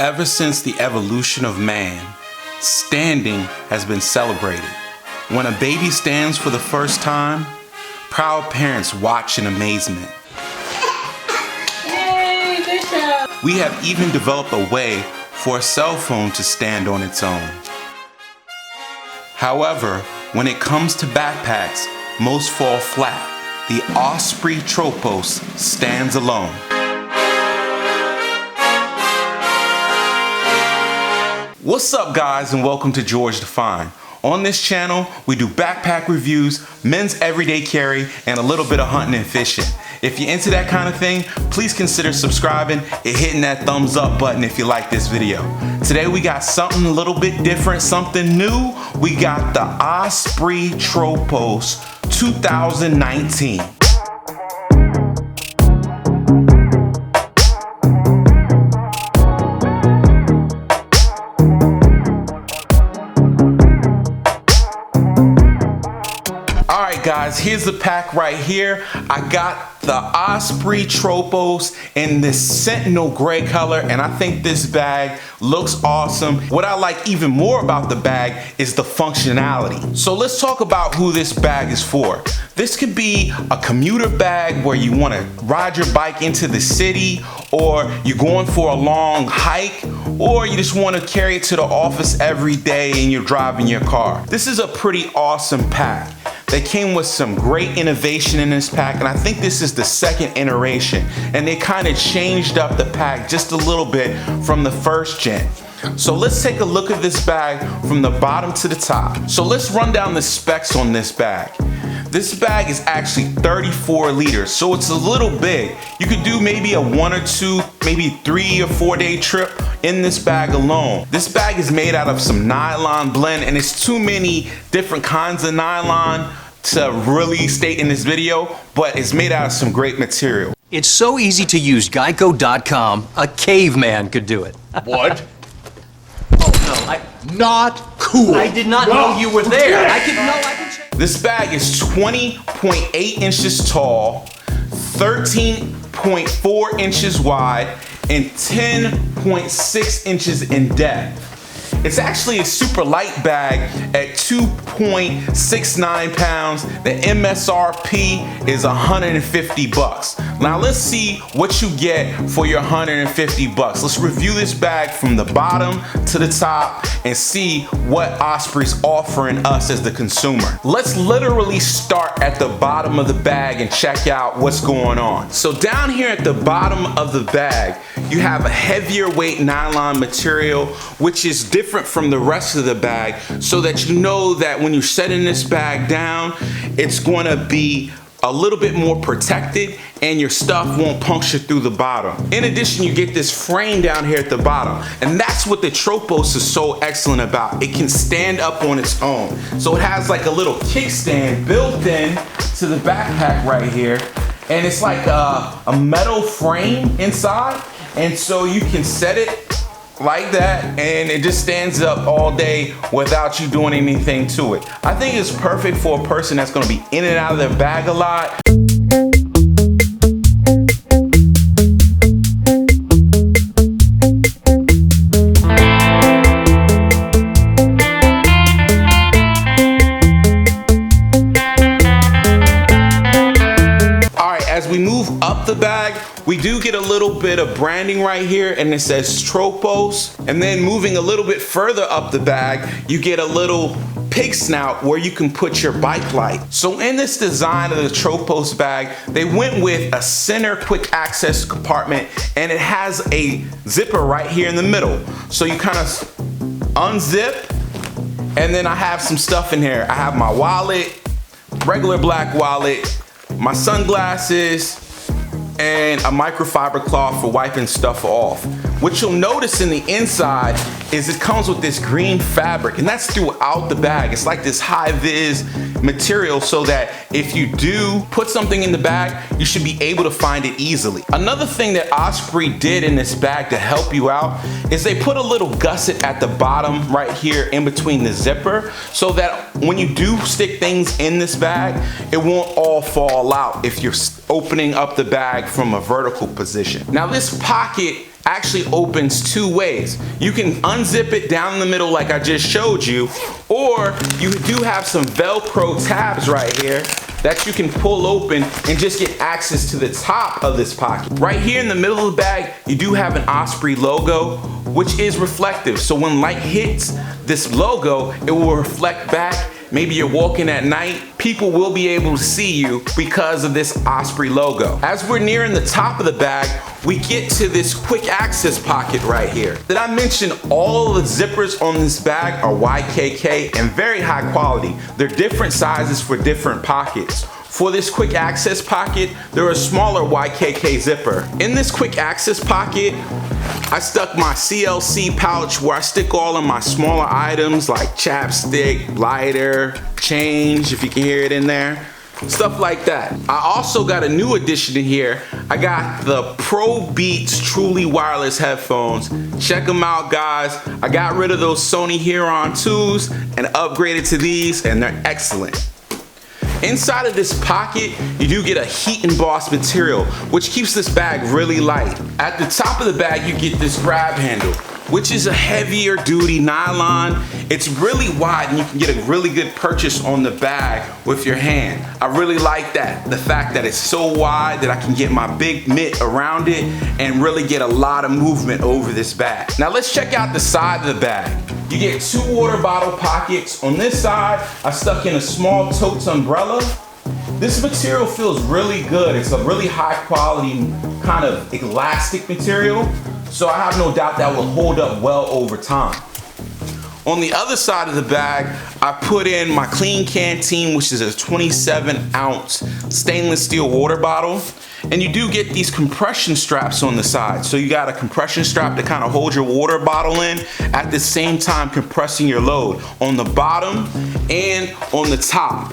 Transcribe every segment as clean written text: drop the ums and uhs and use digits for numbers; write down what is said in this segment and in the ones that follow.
Ever since the evolution of man, standing has been celebrated. When a baby stands for the first time, proud parents watch in amazement. Yay, good job. We have even developed a way for a cell phone to stand on its own. However, when it comes to backpacks, most fall flat. The Osprey Tropos stands alone. What's up, guys, and welcome to George Define. On this channel, we do backpack reviews, men's everyday carry, and a little bit of hunting and fishing. If you're into that kind of thing, please consider subscribing and hitting that thumbs up button if you like this video. Today we got something a little bit different, something new. We got the Osprey Tropos 2019. Guys, here's the pack right here. I got the Osprey Tropos in this Sentinel gray color, and I think this bag looks awesome. What I like even more about the bag is the functionality. So let's talk about who this bag is for. This could be a commuter bag where you want to ride your bike into the city, or you're going for a long hike, or you just want to carry it to the office every day and you're driving your car. This is a pretty awesome pack. They came with some great innovation in this pack, and I think this is the second iteration, and they kind of changed up the pack just a little bit from the first gen. So let's take a look at this bag from the bottom to the top. So let's run down the specs on this bag. This bag is actually 34 liters, so it's a little big. You could do maybe a 1 or 2, maybe 3 or 4 day trip in this bag alone. This bag is made out of some nylon blend, and it's too many different kinds of nylon to really state in this video, but it's made out of some great material. It's so easy to use. Geico.com. A caveman could do it. What? Oh no, Not cool. I did not know you were there. I can check. This bag is 20.8 inches tall, 13.4 inches wide, and 10.6 inches in depth. It's actually a super light bag at 2.69 pounds. The MSRP is 150 bucks. Now let's see what you get for your 150 bucks. Let's review this bag from the bottom to the top and see what Osprey's offering us as the consumer. Let's literally start at the bottom of the bag and check out what's going on. So down here at the bottom of the bag, you have a heavier weight nylon material, which is different from the rest of the bag, so that you know that when you're setting this bag down, it's going to be a little bit more protected and your stuff won't puncture through the bottom. In addition, you get this frame down here at the bottom, and that's what the Tropos is so excellent about. It can stand up on its own. So it has like a little kickstand built in to the backpack right here, and it's like a metal frame inside, and so you can set it like that, and it just stands up all day without you doing anything to it. I think it's perfect for a person that's gonna be in and out of their bag a lot. As we move up the bag, we do get a little bit of branding right here, and it says Tropos. And then moving a little bit further up the bag, you get a little pig snout where you can put your bike light. So in this design of the Tropos bag, they went with a center quick access compartment, and it has a zipper right here in the middle. So you kind of unzip, and then I have some stuff in here. I have my wallet, regular black wallet, my sunglasses, and a microfiber cloth for wiping stuff off. What you'll notice in the inside is it comes with this green fabric, and that's throughout the bag. It's like this high-vis material, so that if you do put something in the bag, you should be able to find it easily. Another thing that Osprey did in this bag to help you out is they put a little gusset at the bottom right here in between the zipper, so that when you do stick things in this bag, it won't all fall out if you're opening up the bag from a vertical position. Now this pocket actually opens two ways. You can unzip it down the middle like I just showed you, or you do have some Velcro tabs right here that you can pull open and just get access to the top of this pocket. Right here in the middle of the bag, you do have an Osprey logo, which is reflective. So when light hits this logo, it will reflect back. Maybe you're walking at night, people will be able to see you because of this Osprey logo. As we're nearing the top of the bag, we get to this quick access pocket right here. Did I mention all the zippers on this bag are YKK and very high quality? They're different sizes for different pockets. For this quick access pocket, there are a smaller YKK zipper. In this quick access pocket, I stuck my CLC pouch where I stick all of my smaller items like chapstick, lighter, change, if you can hear it in there, stuff like that. I also got a new addition in here. I got the Pro Beats Truly Wireless headphones. Check them out, guys. I got rid of those Sony Heron 2s and upgraded to these, and they're excellent. Inside of this pocket, you do get a heat embossed material, which keeps this bag really light. At the top of the bag, you get this grab handle, which is a heavier duty nylon. It's really wide and you can get a really good purchase on the bag with your hand. I really like that. The fact that it's so wide that I can get my big mitt around it and really get a lot of movement over this bag. Now let's check out the side of the bag. You get two water bottle pockets. On this side, I stuck in a small totes umbrella. This material feels really good. It's a really high quality kind of elastic material. So I have no doubt that will hold up well over time. On the other side of the bag, I put in my Clean Canteen, which is a 27-ounce stainless steel water bottle. And you do get these compression straps on the side. So you got a compression strap to kind of hold your water bottle in, at the same time compressing your load on the bottom and on the top.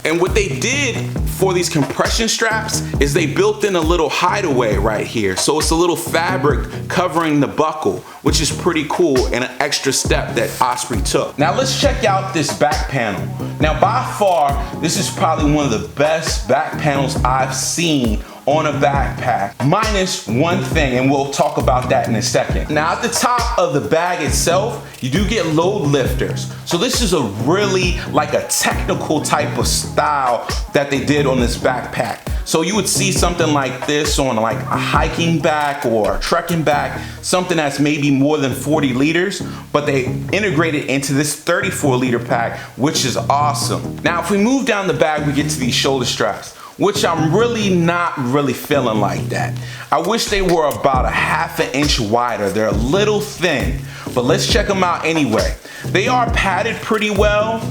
And what they did for these compression straps is they built in a little hideaway right here. So it's a little fabric covering the buckle, which is pretty cool and an extra step that Osprey took. Now let's check out this back panel. Now by far, this is probably one of the best back panels I've seen on a backpack, minus one thing, and we'll talk about that in a second. Now at the top of the bag itself, you do get load lifters. So this is a really like a technical type of style that they did on this backpack. So you would see something like this on like a hiking bag or a trekking bag, something that's maybe more than 40 liters, but they integrated into this 34 liter pack, which is awesome. Now, if we move down the bag, we get to these shoulder straps, which I'm really not feeling like that. I wish they were about a ½ an inch wider. They're a little thin, but let's check them out anyway. They are padded pretty well,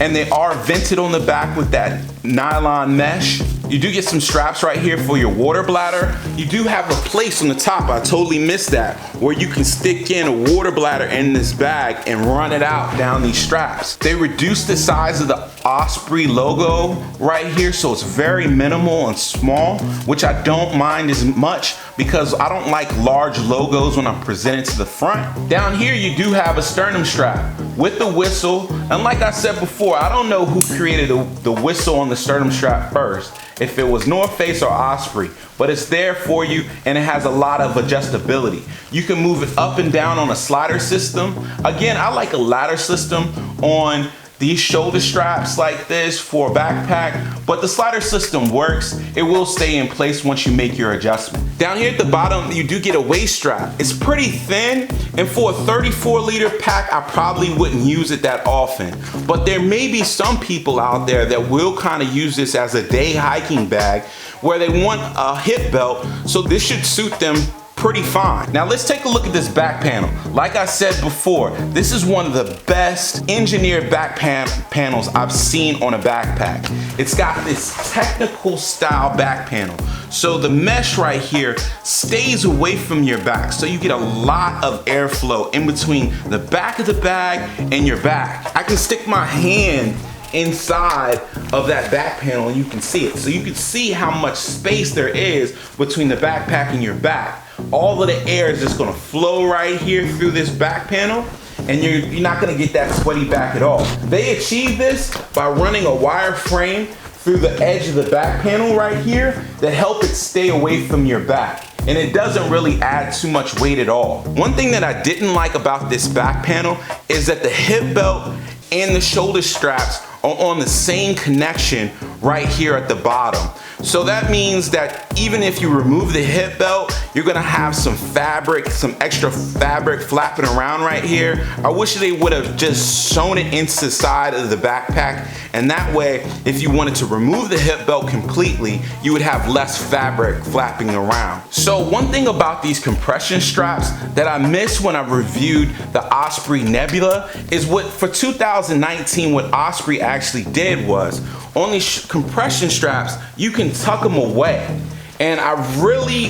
and they are vented on the back with that nylon mesh. You do get some straps right here for your water bladder. You do have a place on the top, I totally missed that, where you can stick in a water bladder in this bag and run it out down these straps. They reduced the size of the Osprey logo right here, so it's very minimal and small, which I don't mind as much because I don't like large logos when I'm presented to the front. Down here, you do have a sternum strap with the whistle. And like I said before, I don't know who created the whistle on the sternum strap first, if it was North Face or Osprey, but it's there for you and it has a lot of adjustability. You can move it up and down on a slider system. Again, I like a ladder system on these shoulder straps like this for a backpack, but the slider system works. It will stay in place once you make your adjustment. Down here at the bottom, you do get a waist strap. It's pretty thin, and for a 34 liter pack, I probably wouldn't use it that often. But there may be some people out there that will kind of use this as a day hiking bag where they want a hip belt, so this should suit them pretty fine. Now let's take a look at this back panel. Like I said before, this is one of the best engineered back panels I've seen on a backpack. It's got this technical style back panel. So the mesh right here stays away from your back, so you get a lot of airflow in between the back of the bag and your back. I can stick my hand inside of that back panel and you can see it. So you can see how much space there is between the backpack and your back. All of the air is just gonna flow right here through this back panel, and you're not gonna get that sweaty back at all. They achieve this by running a wire frame through the edge of the back panel right here that help it stay away from your back. and it doesn't really add too much weight at all. One thing that I didn't like about this back panel is that the hip belt and the shoulder straps are on the same connection right here at the bottom. So that means that even if you remove the hip belt, you're gonna have some fabric, some extra fabric flapping around right here. I wish they would have just sewn it into the side of the backpack, and that way, if you wanted to remove the hip belt completely, you would have less fabric flapping around. So one thing about these compression straps that I missed when I reviewed the Osprey Nebula is for 2019, what Osprey actually did was, on these compression straps, you can tuck them away. And I really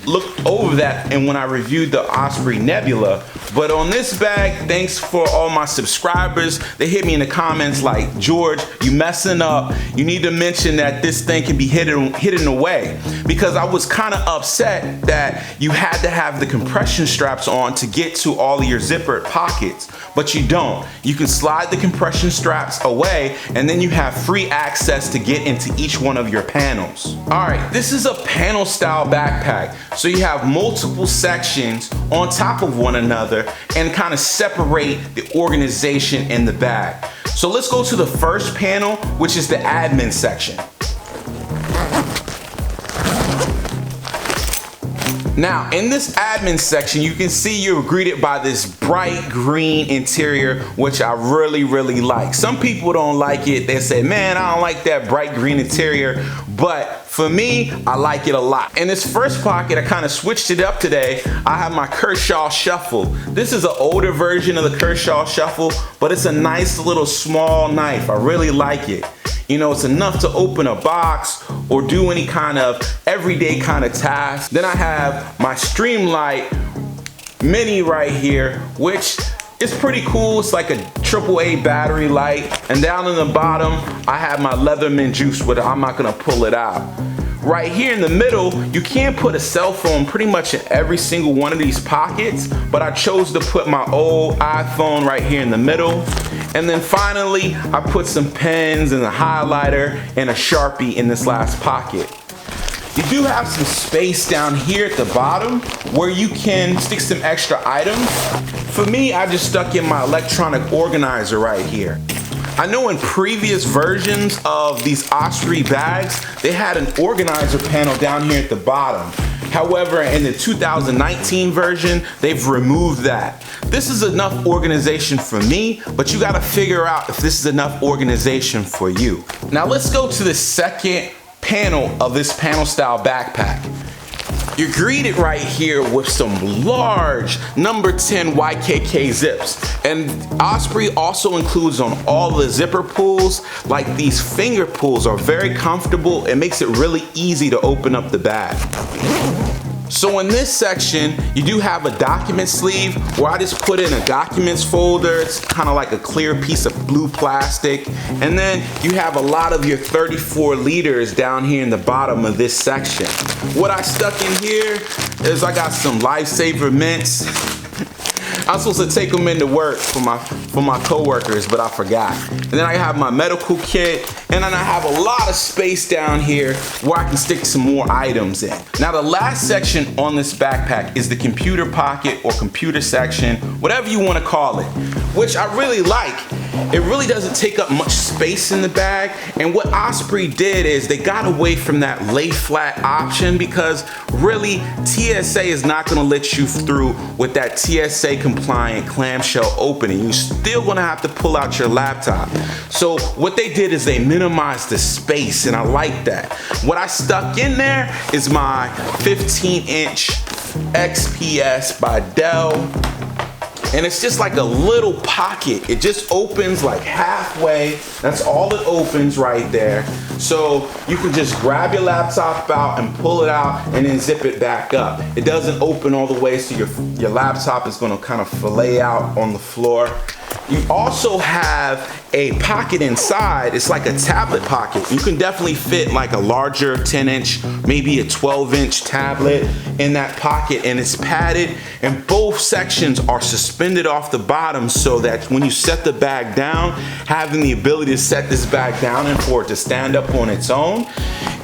looked over that and when I reviewed the Osprey Nebula. But on this bag, thanks for all my subscribers. They hit me in the comments like, George, you messing up. You need to mention that this thing can be hidden away. Because I was kind of upset that you had to have the compression straps on to get to all of your zippered pockets. But you don't. You can slide the compression straps away and then you have free access to get into each one of your panels. All right, this is a panel style backpack. So you have multiple sections on top of one another and kind of separate the organization in the bag. So let's go to the first panel, which is the admin section. Now, in this admin section, you can see you're greeted by this bright green interior, which I really like. Some people don't like it. They say, man, I don't like that bright green interior. But for me, I like it a lot. In this first pocket, I kind of switched it up today. I have my Kershaw Shuffle. This is an older version of the Kershaw Shuffle, but it's a nice little small knife. I really like it. You know, it's enough to open a box or do any kind of everyday kind of task. Then I have my Streamlight Mini right here, which is pretty cool. It's like a AAA battery light. And down in the bottom, I have my Leatherman juice with it. I'm not gonna pull it out. Right here in the middle, you can put a cell phone pretty much in every single one of these pockets, but I chose to put my old iPhone right here in the middle. And then finally, I put some pens and a highlighter and a Sharpie in this last pocket. You do have some space down here at the bottom where you can stick some extra items. For me, I just stuck in my electronic organizer right here. I know in previous versions of these Osprey bags, they had an organizer panel down here at the bottom. However, in the 2019 version, they've removed that. This is enough organization for me, but you gotta figure out if this is enough organization for you. Now let's go to the second panel of this panel style backpack. You're greeted right here with some large number 10 YKK zips. And Osprey also includes on all the zipper pulls, like these finger pulls are very comfortable. It makes it really easy to open up the bag. So in this section, you do have a document sleeve where I just put in a documents folder. It's kind of like a clear piece of blue plastic. And then you have a lot of your 34 liters down here in the bottom of this section. What I stuck in here is I got some Lifesaver mints. I'm supposed to take them into work for my coworkers, but I forgot. And then I have my medical kit, and then I have a lot of space down here where I can stick some more items in. Now the last section on this backpack is the computer pocket or computer section, whatever you want to call it, which I really like. It really doesn't take up much space in the bag, and what Osprey did is they got away from that lay flat option because really TSA is not going to let you through with that TSA compliant clamshell opening. You're still going to have to pull out your laptop. So what they did is they minimized the space, and I like that. What I stuck in there is my 15-inch XPS by Dell. And it's just like a little pocket. It just opens like halfway. That's all it opens right there. So you can just grab your laptop out and pull it out and then zip it back up. It doesn't open all the way, so your laptop is gonna kind of fillet out on the floor. You also have a pocket inside. It's like a tablet pocket. You can definitely fit like a larger 10-inch, maybe a 12-inch tablet in that pocket, and it's padded, and both sections are suspended off the bottom so that when you set the bag down, having the ability to set this bag down and for it to stand up on its own,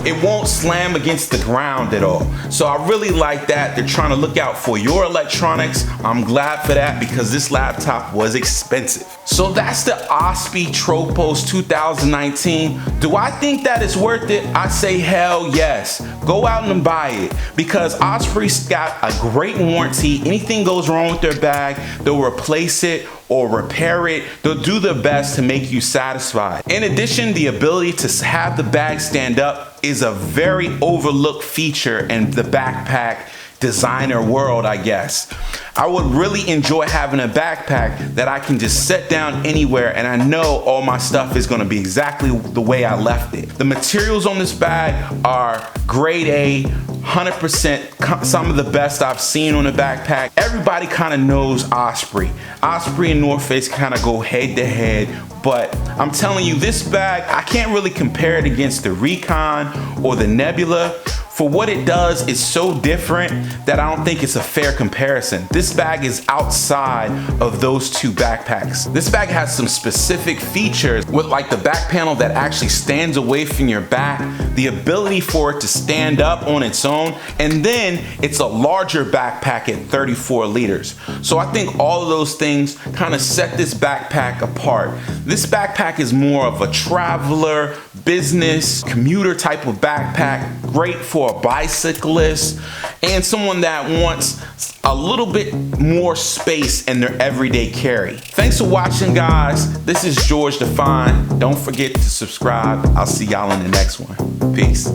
It won't slam against the ground at all. So I really like that. They're trying to look out for your electronics. I'm glad for that because this laptop was expensive. So that's the Osprey Tropos 2019. Do I think that it's worth it? I say hell yes. Go out and buy it because Osprey's got a great warranty. Anything goes wrong with their bag, they'll replace it or repair it. They'll do their best to make you satisfied. In addition, the ability to have the bag stand up is a very overlooked feature in the backpack designer world, I guess. I would really enjoy having a backpack that I can just set down anywhere and I know all my stuff is gonna be exactly the way I left it. The materials on this bag are grade A, 100%, some of the best I've seen on a backpack. Everybody kind of knows Osprey. Osprey and North Face kind of go head to head, but I'm telling you, this bag, I can't really compare it against the Recon or the Nebula. For what it does, it's so different that I don't think it's a fair comparison. This bag is outside of those two backpacks. This bag has some specific features with like the back panel that actually stands away from your back, the ability for it to stand up on its own, and then it's a larger backpack at 34 liters. So I think all of those things kind of set this backpack apart. This backpack is more of a traveler, business, commuter type of backpack, great for a bicyclist and someone that wants a little bit more space in their everyday carry. Thanks for watching, guys. This is George Define. Don't forget to subscribe. I'll see y'all in the next one. Peace.